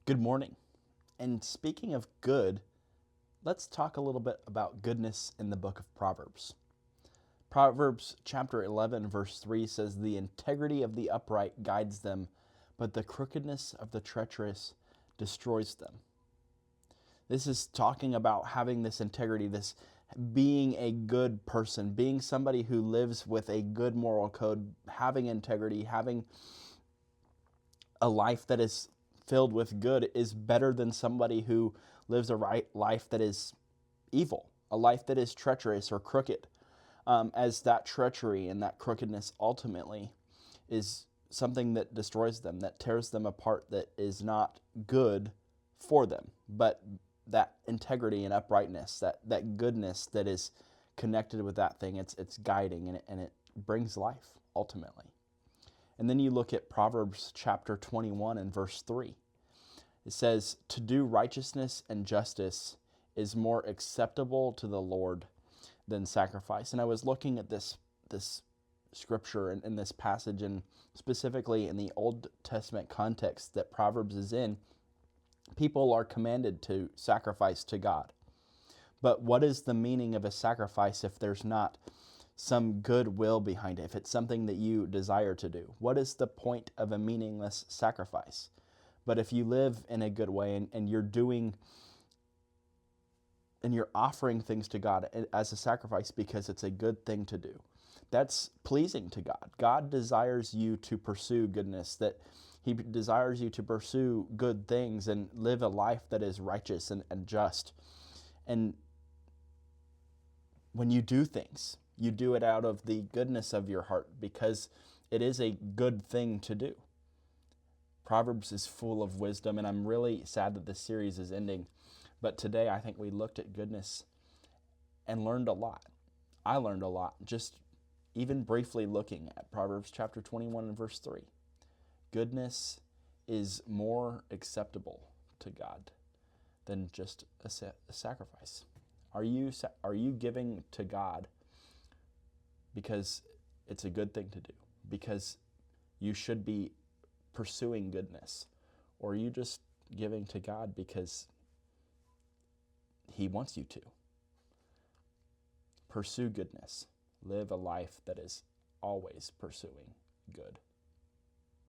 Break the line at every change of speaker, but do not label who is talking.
Good morning. And speaking of good, let's talk a little bit about goodness in the book of Proverbs. Proverbs chapter 11, verse 3 says, "The integrity of the upright guides them, but the crookedness of the treacherous destroys them." This is talking about having this integrity, this being a good person, being somebody who lives with a good moral code, having integrity, having a life that is filled with good is better than somebody who lives a life that is evil, a life that is treacherous or crooked, as that treachery and that crookedness ultimately is something that destroys them, that tears them apart, that is not good for them. But that integrity and uprightness, that goodness that is connected with that thing, it's guiding and it brings life ultimately. And then you look at Proverbs chapter 21 and verse 3. It says, "To do righteousness and justice is more acceptable to the Lord than sacrifice." And I was looking at this scripture and in this passage, and specifically in the Old Testament context that Proverbs is in, people are commanded to sacrifice to God. But what is the meaning of a sacrifice if there's not some goodwill behind it, if it's something that you desire to do? What is the point of a meaningless sacrifice? But if you live in a good way and you're doing and you're offering things to God as a sacrifice because it's a good thing to do, that's pleasing to God. God desires you to pursue goodness, that He desires you to pursue good things and live a life that is righteous and just. And when you do things, you do it out of the goodness of your heart because it is a good thing to do. Proverbs is full of wisdom, and I'm really sad that this series is ending. But today I think we looked at goodness and learned a lot. I learned a lot just even briefly looking at Proverbs chapter 21 and verse 3. Goodness is more acceptable to God than just a sacrifice. Are you giving to God because it's a good thing to do, because you should be pursuing goodness? Or are you just giving to God because He wants you to? Pursue goodness. Live a life that is always pursuing good.